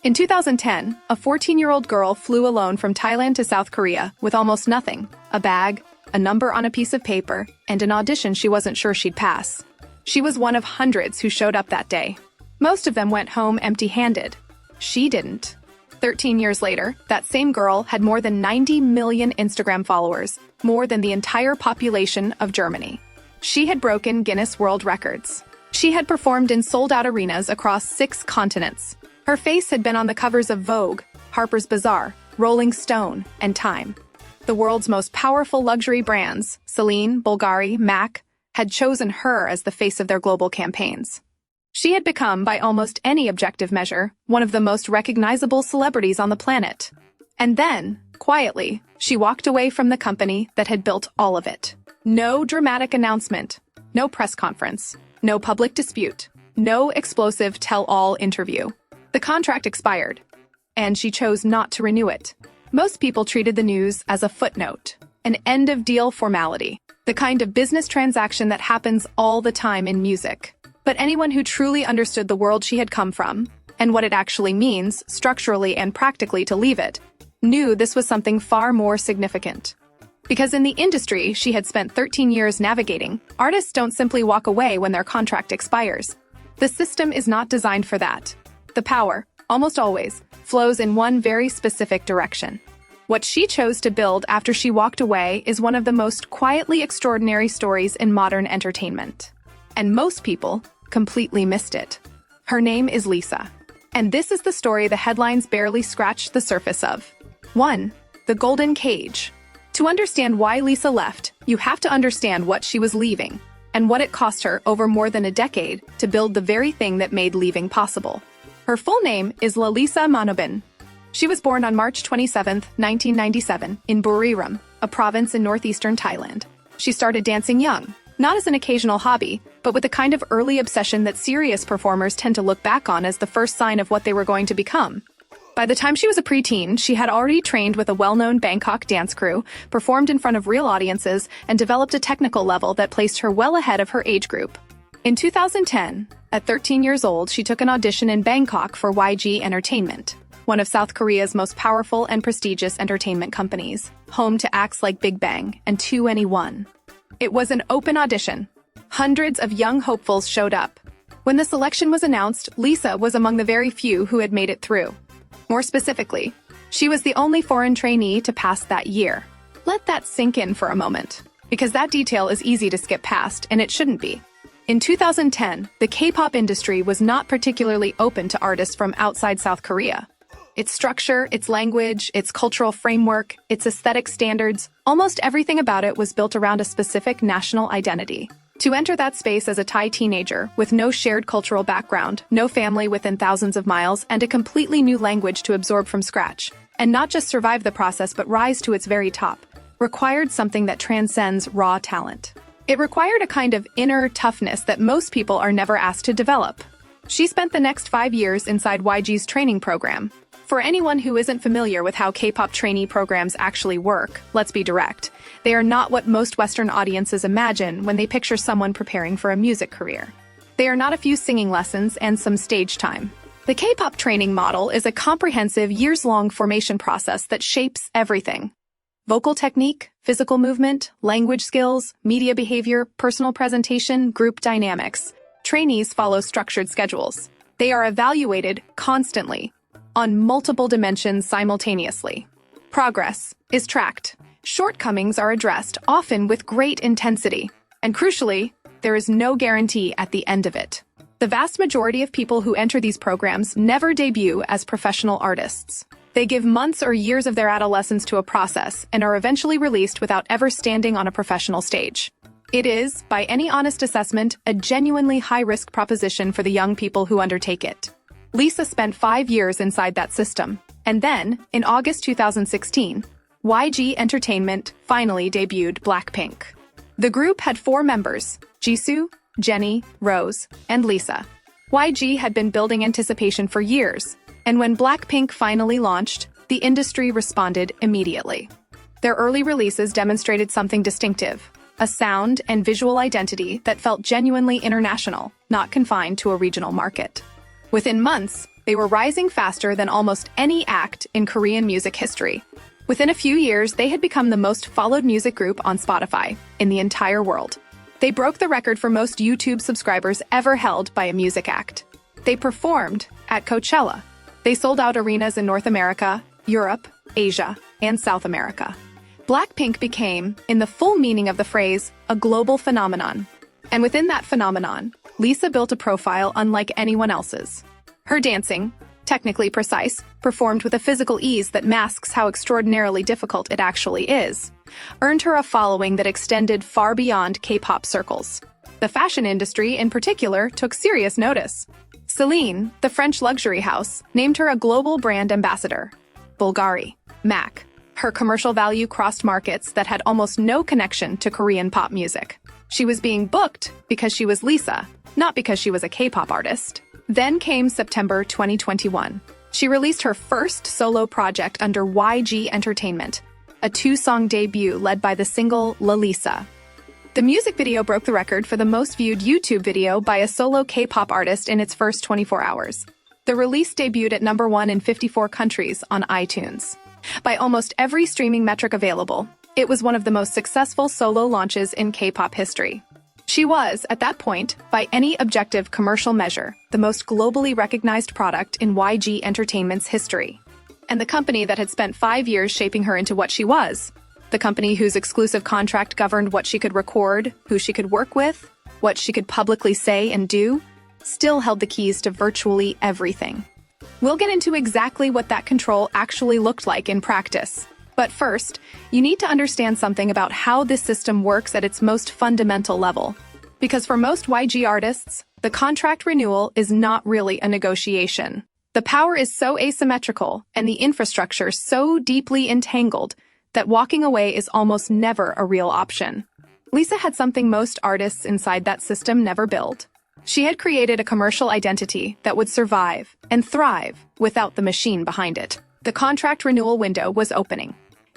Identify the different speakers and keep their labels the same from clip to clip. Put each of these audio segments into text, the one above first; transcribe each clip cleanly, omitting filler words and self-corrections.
Speaker 1: In 2010, a 14-year-old girl flew alone from Thailand to South Korea with almost nothing: a bag, a number on a piece of paper, and an audition she wasn't sure she'd pass. She was one of hundreds who showed up that day. Most of them went home empty-handed. She didn't. 13 years later, that same girl had more than 90 million Instagram followers, more than the entire population of Germany. She had broken Guinness World Records. She had performed in sold-out arenas across 6 continents. Her face had been on the covers of Vogue, Harper's Bazaar, Rolling Stone, and Time. The world's most powerful luxury brands, Celine, Bulgari, MAC, had chosen her as the face of their global campaigns. She had become, by almost any objective measure, one of the most recognizable celebrities on the planet. And then, quietly, she walked away from the company that had built all of it. No dramatic announcement, no press conference, no public dispute, no explosive tell-all interview. The contract expired, and she chose not to renew it. Most people treated the news as a footnote, an end-of-deal formality, the kind of business transaction that happens all the time in music. But anyone who truly understood the world she had come from, and what it actually means, structurally and practically, to leave it, knew this was something far more significant. Because in the industry she had spent 13 years navigating, artists don't simply walk away when their contract expires. The system is not designed for that. The power, almost always, flows in one very specific direction. What she chose to build after she walked away is one of the most quietly extraordinary stories in modern entertainment. And most people completely missed it. Her name is Lisa. And this is the story the headlines barely scratched the surface of. 1. The Golden Cage. To understand why Lisa left, you have to understand what she was leaving, and what it cost her over more than a decade to build the very thing that made leaving possible. Her full name is Lalisa Manobal. She was born on March 27, 1997, in Buriram, a province in northeastern Thailand. She started dancing young, not as an occasional hobby, but with the kind of early obsession that serious performers tend to look back on as the first sign of what they were going to become. By the time she was a preteen, she had already trained with a well-known Bangkok dance crew, performed in front of real audiences, and developed a technical level that placed her well ahead of her age group. In 2010, at 13 years old, she took an audition in Bangkok for YG Entertainment, one of South Korea's most powerful and prestigious entertainment companies, home to acts like Big Bang and 2NE1. It was an open audition. Hundreds of young hopefuls showed up. When the selection was announced, Lisa was among the very few who had made it through. More specifically, she was the only foreign trainee to pass that year. Let that sink in for a moment, because that detail is easy to skip past, and it shouldn't be. In 2010, the K-pop industry was not particularly open to artists from outside South Korea. Its structure, its language, its cultural framework, its aesthetic standards, almost everything about it was built around a specific national identity. To enter that space as a Thai teenager, with no shared cultural background, no family within thousands of miles, and a completely new language to absorb from scratch, and not just survive the process but rise to its very top, required something that transcends raw talent. It required a kind of inner toughness that most people are never asked to develop. She spent the next 5 years inside YG's training program. For anyone who isn't familiar with how K-pop trainee programs actually work, let's be direct. They are not what most Western audiences imagine when they picture someone preparing for a music career. They are not a few singing lessons and some stage time. The K-pop training model is a comprehensive, years-long formation process that shapes everything. Vocal technique, physical movement, language skills, media behavior, personal presentation, group dynamics. Trainees follow structured schedules. They are evaluated constantly, on multiple dimensions simultaneously. Progress is tracked. Shortcomings are addressed, often with great intensity. And crucially, there is no guarantee at the end of it. The vast majority of people who enter these programs never debut as professional artists. They give months or years of their adolescence to a process and are eventually released without ever standing on a professional stage. It is, by any honest assessment, a genuinely high-risk proposition for the young people who undertake it. Lisa spent 5 years inside that system, and then, in August 2016, YG Entertainment finally debuted BLACKPINK. The group had 4 members: Jisoo, Jennie, Rose, and Lisa. YG had been building anticipation for years, and when BLACKPINK finally launched, the industry responded immediately. Their early releases demonstrated something distinctive, a sound and visual identity that felt genuinely international, not confined to a regional market. Within months, they were rising faster than almost any act in Korean music history. Within a few years, they had become the most followed music group on Spotify in the entire world. They broke the record for most YouTube subscribers ever held by a music act. They performed at Coachella. They sold out arenas in North America, Europe, Asia, and South America. BLACKPINK became, in the full meaning of the phrase, a global phenomenon. And within that phenomenon, Lisa built a profile unlike anyone else's. Her dancing, technically precise, performed with a physical ease that masks how extraordinarily difficult it actually is, earned her a following that extended far beyond K-pop circles. The fashion industry, in particular, took serious notice. Celine, the French luxury house, named her a global brand ambassador. Bulgari, MAC. Her commercial value crossed markets that had almost no connection to Korean pop music. She was being booked because she was Lisa, not because she was a K-pop artist. Then came September 2021. She released her first solo project under YG Entertainment, a 2-song debut led by the single Lalisa. The music video broke the record for the most viewed YouTube video by a solo K-pop artist in its first 24 hours. The release debuted at #1 in 54 countries on iTunes. By almost every streaming metric available, it was one of the most successful solo launches in K-pop history. She was, at that point, by any objective commercial measure, the most globally recognized product in YG Entertainment's history. And the company that had spent 5 years shaping her into what she was, the company whose exclusive contract governed what she could record, who she could work with, what she could publicly say and do, still held the keys to virtually everything. We'll get into exactly what that control actually looked like in practice. But first, you need to understand something about how this system works at its most fundamental level. Because for most YG artists, the contract renewal is not really a negotiation. The power is so asymmetrical and the infrastructure so deeply entangled that walking away is almost never a real option. Lisa had something most artists inside that system never build. She had created a commercial identity that would survive and thrive without the machine behind it. The contract renewal window was opening,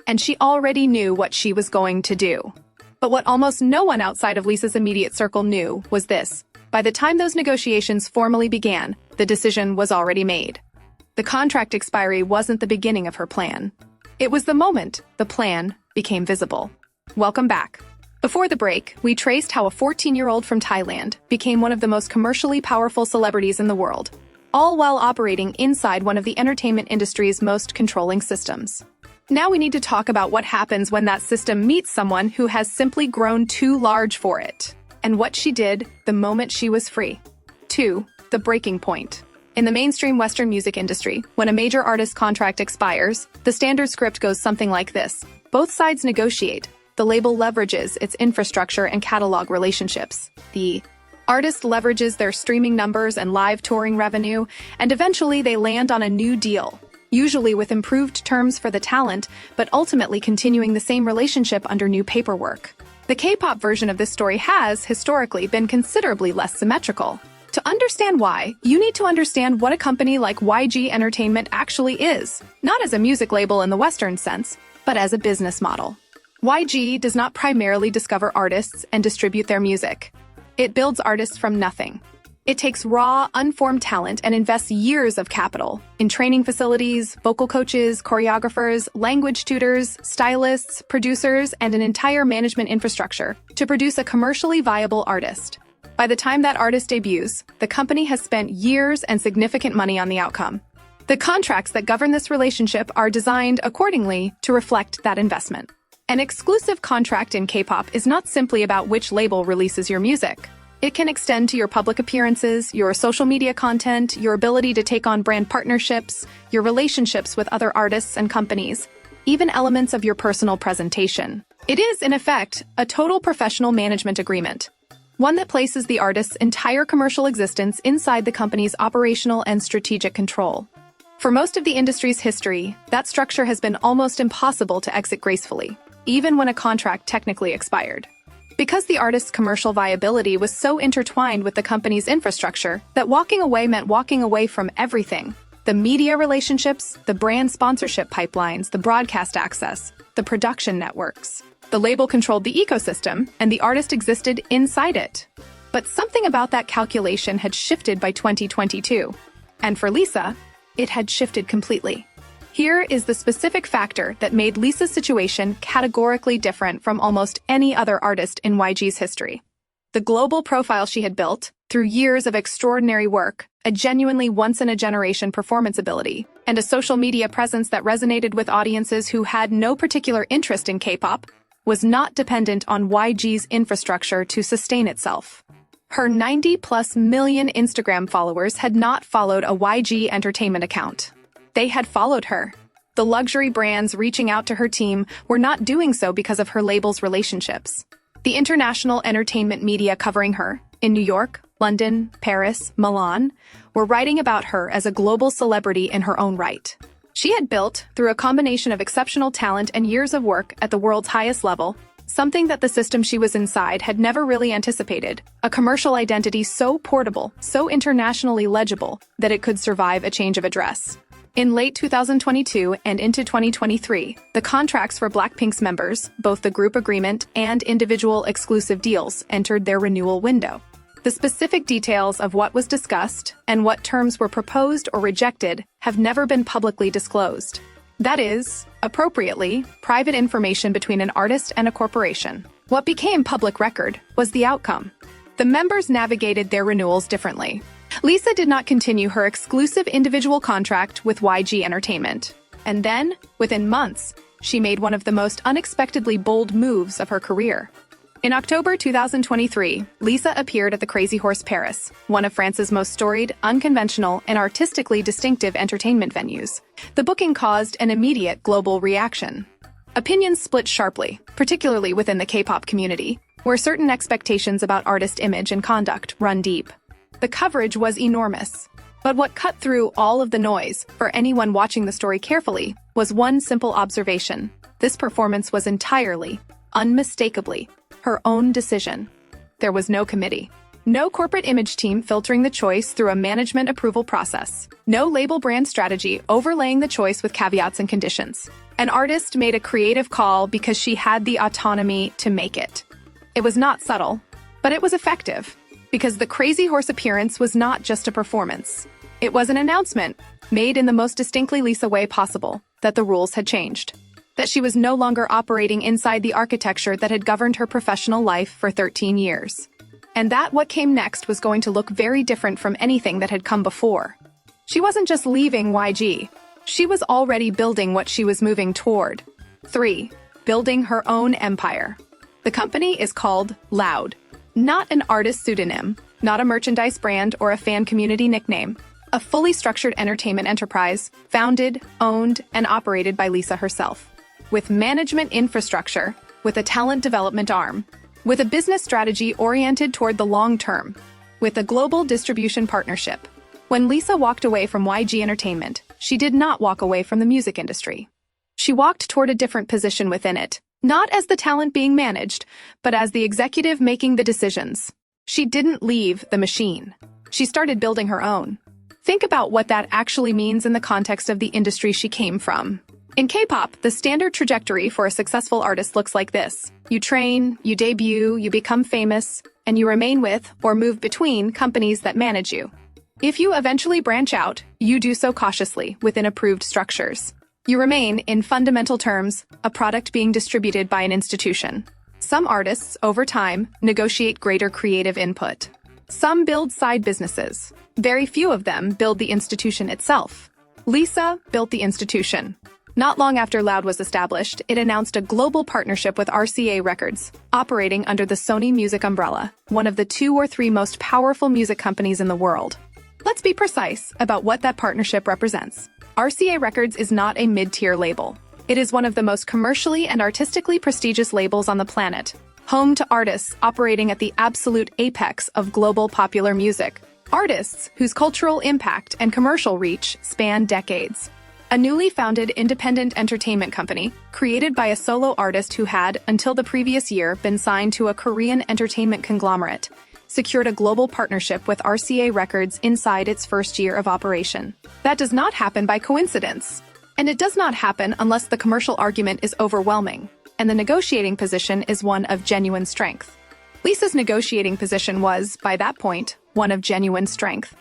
Speaker 1: and she already knew what she was going to do. But what almost no one outside of Lisa's immediate circle knew was this. By the time those negotiations formally began, the decision was already made. The contract expiry wasn't the beginning of her plan. It was the moment the plan became visible. Welcome back. Before the break, we traced how a 14-year-old from Thailand became one of the most commercially powerful celebrities in the world, all while operating inside one of the entertainment industry's most controlling systems. Now we need to talk about what happens when that system meets someone who has simply grown too large for it, and what she did the moment she was free. 2. The breaking point. In the mainstream Western music industry, when a major artist's contract expires, the standard script goes something like this. Both sides negotiate. The label leverages its infrastructure and catalog relationships. The artist leverages their streaming numbers and live touring revenue, and eventually they land on a new deal, usually with improved terms for the talent, but ultimately continuing the same relationship under new paperwork. The K-pop version of this story has, historically, been considerably less symmetrical. To understand why, you need to understand what a company like YG Entertainment actually is, not as a music label in the Western sense, but as a business model. YG does not primarily discover artists and distribute their music. It builds artists from nothing. It takes raw, unformed talent and invests years of capital in training facilities, vocal coaches, choreographers, language tutors, stylists, producers, and an entire management infrastructure to produce a commercially viable artist. By the time that artist debuts, the company has spent years and significant money on the outcome. The contracts that govern this relationship are designed accordingly to reflect that investment. An exclusive contract in K-pop is not simply about which label releases your music. It can extend to your public appearances, your social media content, your ability to take on brand partnerships, your relationships with other artists and companies, even elements of your personal presentation. It is, in effect, a total professional management agreement, one that places the artist's entire commercial existence inside the company's operational and strategic control. For most of the industry's history, that structure has been almost impossible to exit gracefully, even when a contract technically expired. Because the artist's commercial viability was so intertwined with the company's infrastructure that walking away meant walking away from everything. The media relationships, the brand sponsorship pipelines, the broadcast access, the production networks. The label controlled the ecosystem, and the artist existed inside it. But something about that calculation had shifted by 2022. And for Lisa, it had shifted completely. Here is the specific factor that made Lisa's situation categorically different from almost any other artist in YG's history. The global profile she had built, through years of extraordinary work, a genuinely once-in-a-generation performance ability, and a social media presence that resonated with audiences who had no particular interest in K-pop, was not dependent on YG's infrastructure to sustain itself. Her 90+ million Instagram followers had not followed a YG Entertainment account. They had followed her. The luxury brands reaching out to her team were not doing so because of her label's relationships. The international entertainment media covering her, in New York, London, Paris, Milan, were writing about her as a global celebrity in her own right. She had built, through a combination of exceptional talent and years of work at the world's highest level, something that the system she was inside had never really anticipated, a commercial identity so portable, so internationally legible, that it could survive a change of address. In late 2022 and into 2023, the contracts for BLACKPINK's members, both the group agreement and individual exclusive deals, entered their renewal window. The specific details of what was discussed and what terms were proposed or rejected have never been publicly disclosed. That is, appropriately, private information between an artist and a corporation. What became public record was the outcome. The members navigated their renewals differently. Lisa did not continue her exclusive individual contract with YG Entertainment. And then, within months, she made one of the most unexpectedly bold moves of her career. In October 2023, Lisa appeared at the Crazy Horse Paris, one of France's most storied, unconventional, and artistically distinctive entertainment venues. The booking caused an immediate global reaction. Opinions split sharply, particularly within the K-pop community, where certain expectations about artist image and conduct run deep. The coverage was enormous. But what cut through all of the noise, for anyone watching the story carefully, was one simple observation. This performance was entirely, unmistakably, her own decision. There was no committee. No corporate image team filtering the choice through a management approval process. No label brand strategy overlaying the choice with caveats and conditions. An artist made a creative call because she had the autonomy to make it. It was not subtle, but it was effective. Because the Crazy Horse appearance was not just a performance. It was an announcement, made in the most distinctly Lisa way possible, that the rules had changed. That she was no longer operating inside the architecture that had governed her professional life for 13 years. And that what came next was going to look very different from anything that had come before. She wasn't just leaving YG. She was already building what she was moving toward. 3. Building her own empire. The company is called LLOUD. Not an artist pseudonym, not a merchandise brand or a fan community nickname. A fully structured entertainment enterprise, founded, owned, and operated by Lisa herself. With management infrastructure, with a talent development arm, with a business strategy oriented toward the long term, with a global distribution partnership. When Lisa walked away from YG Entertainment, she did not walk away from the music industry. She walked toward a different position within it. Not as the talent being managed, but as the executive making the decisions. She didn't leave the machine. She started building her own. Think about what that actually means in the context of the industry she came from. In K-pop, the standard trajectory for a successful artist looks like this. You train, you debut, you become famous, and you remain with or move between companies that manage you. If you eventually branch out, you do so cautiously within approved structures. You remain, in fundamental terms, a product being distributed by an institution. Some artists, over time, negotiate greater creative input. Some build side businesses. Very few of them build the institution itself. Lisa built the institution. Not long after LLOUD was established, it announced a global partnership with RCA Records, operating under the Sony Music umbrella, one of the 2 or 3 most powerful music companies in the world. Let's be precise about what that partnership represents. RCA Records is not a mid-tier label. It is one of the most commercially and artistically prestigious labels on the planet, home to artists operating at the absolute apex of global popular music, artists whose cultural impact and commercial reach span decades. A newly founded independent entertainment company, created by a solo artist who had, until the previous year, been signed to a Korean entertainment conglomerate, secured a global partnership with RCA Records inside its first year of operation. That does not happen by coincidence. And it does not happen unless the commercial argument is overwhelming, and the negotiating position is one of genuine strength. Lisa's negotiating position was, by that point, one of genuine strength.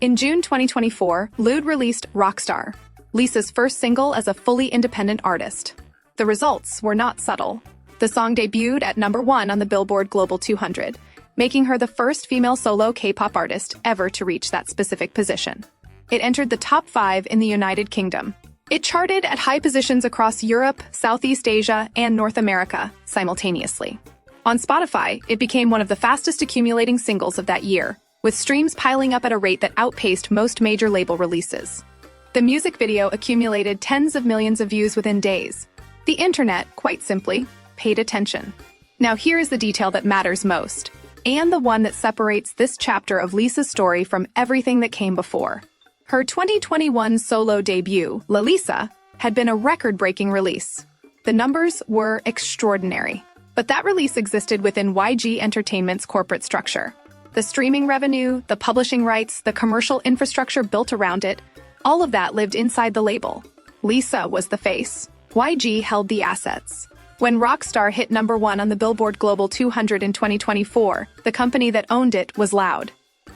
Speaker 1: In June 2024, LLOUD released Rockstar, Lisa's first single as a fully independent artist. The results were not subtle. The song debuted at #1 on the Billboard Global 200, making her the first female solo K-pop artist ever to reach that specific position. It entered the top 5 in the United Kingdom. It charted at high positions across Europe, Southeast Asia, and North America simultaneously. On Spotify, it became one of the fastest accumulating singles of that year, with streams piling up at a rate that outpaced most major label releases. The music video accumulated tens of millions of views within days. The internet, quite simply, paid attention. Now here is the detail that matters most, and the one that separates this chapter of Lisa's story from everything that came before. Her 2021 solo debut, Lalisa, had been a record-breaking release. The numbers were extraordinary. But that release existed within YG Entertainment's corporate structure. The streaming revenue, the publishing rights, the commercial infrastructure built around it, all of that lived inside the label. Lisa was the face. YG held the assets. When Rockstar hit #1 on the Billboard Global 200 in 2024, the company that owned it was LLOUD,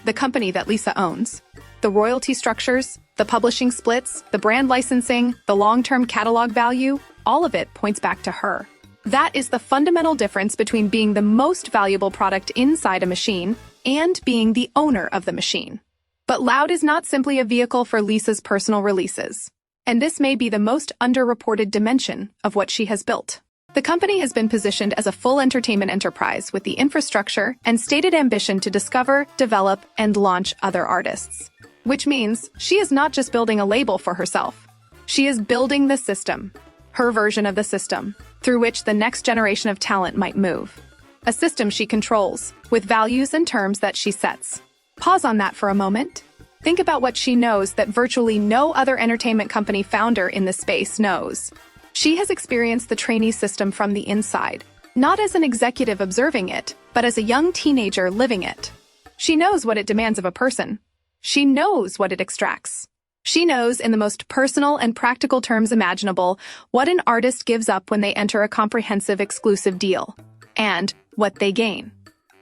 Speaker 1: the company that Lisa owns. The royalty structures, the publishing splits, the brand licensing, the long-term catalog value, all of it points back to her. That is the fundamental difference between being the most valuable product inside a machine and being the owner of the machine. But LLOUD is not simply a vehicle for Lisa's personal releases. And this may be the most underreported dimension of what she has built. The company has been positioned as a full entertainment enterprise with the infrastructure and stated ambition to discover, develop, and launch other artists. Which means she is not just building a label for herself. She is building the system, her version of the system, through which the next generation of talent might move. A system she controls, with values and terms that she sets. Pause on that for a moment. Think about what she knows that virtually no other entertainment company founder in the space knows. She has experienced the trainee system from the inside, not as an executive observing it, but as a young teenager living it. She knows what it demands of a person. She knows what it extracts. She knows, in the most personal and practical terms imaginable, what an artist gives up when they enter a comprehensive exclusive deal, and what they gain.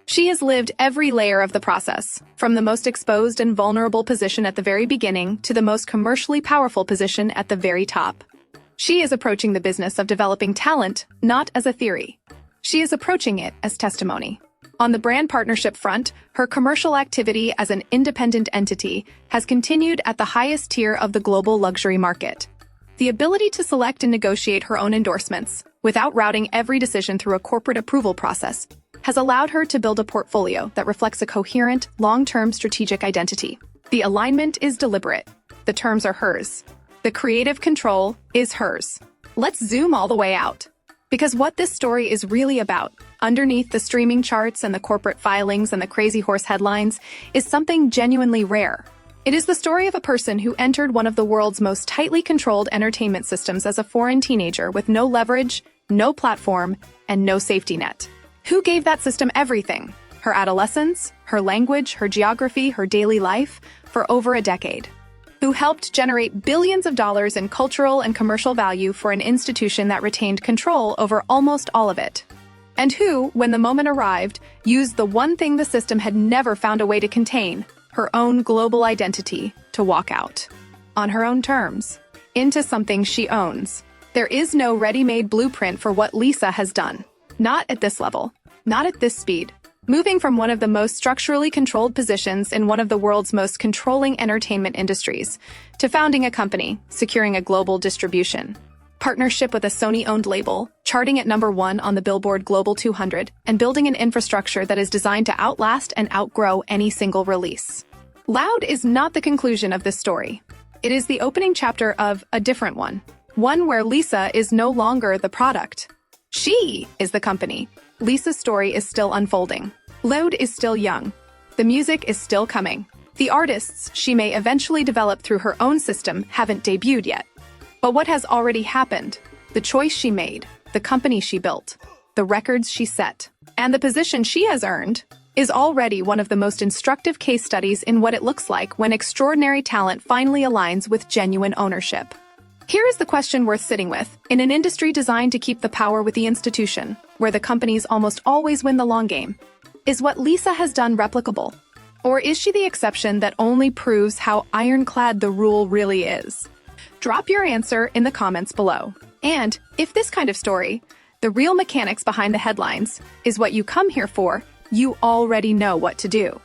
Speaker 1: She has lived every layer of the process, from the most exposed and vulnerable position at the very beginning to the most commercially powerful position at the very top. She is approaching the business of developing talent not as a theory. She is approaching it as testimony. On the brand partnership front, her commercial activity as an independent entity has continued at the highest tier of the global luxury market. The ability to select and negotiate her own endorsements, without routing every decision through a corporate approval process, has allowed her to build a portfolio that reflects a coherent, long-term strategic identity. The alignment is deliberate. The terms are hers. The creative control is hers. Let's zoom all the way out. Because what this story is really about, underneath the streaming charts and the corporate filings and the crazy horse headlines, is something genuinely rare. It is the story of a person who entered one of the world's most tightly controlled entertainment systems as a foreign teenager with no leverage, no platform, and no safety net. Who gave that system everything? Her adolescence, her language, her geography, her daily life, for over a decade. Who helped generate billions of dollars in cultural and commercial value for an institution that retained control over almost all of it. And who, when the moment arrived, used the one thing the system had never found a way to contain, her own global identity, to walk out. On her own terms. Into something she owns. There is no ready-made blueprint for what Lisa has done. Not at this level. Not at this speed. Moving from one of the most structurally controlled positions in one of the world's most controlling entertainment industries, to founding a company, securing a global distribution, partnership with a Sony-owned label, charting at #1 on the Billboard Global 200, and building an infrastructure that is designed to outlast and outgrow any single release. LLOUD is not the conclusion of this story. It is the opening chapter of a different one. One where Lisa is no longer the product. She is the company. Lisa's story is still unfolding. LLOUD is still young. The music is still coming. The artists she may eventually develop through her own system haven't debuted yet. But what has already happened, the choice she made, the company she built, the records she set, and the position she has earned, is already one of the most instructive case studies in what it looks like when extraordinary talent finally aligns with genuine ownership. Here is the question worth sitting with. In an industry designed to keep the power with the institution, where the companies almost always win the long game, is what Lisa has done replicable? Or is she the exception that only proves how ironclad the rule really is? Drop your answer in the comments below. And if this kind of story, the real mechanics behind the headlines, is what you come here for, you already know what to do.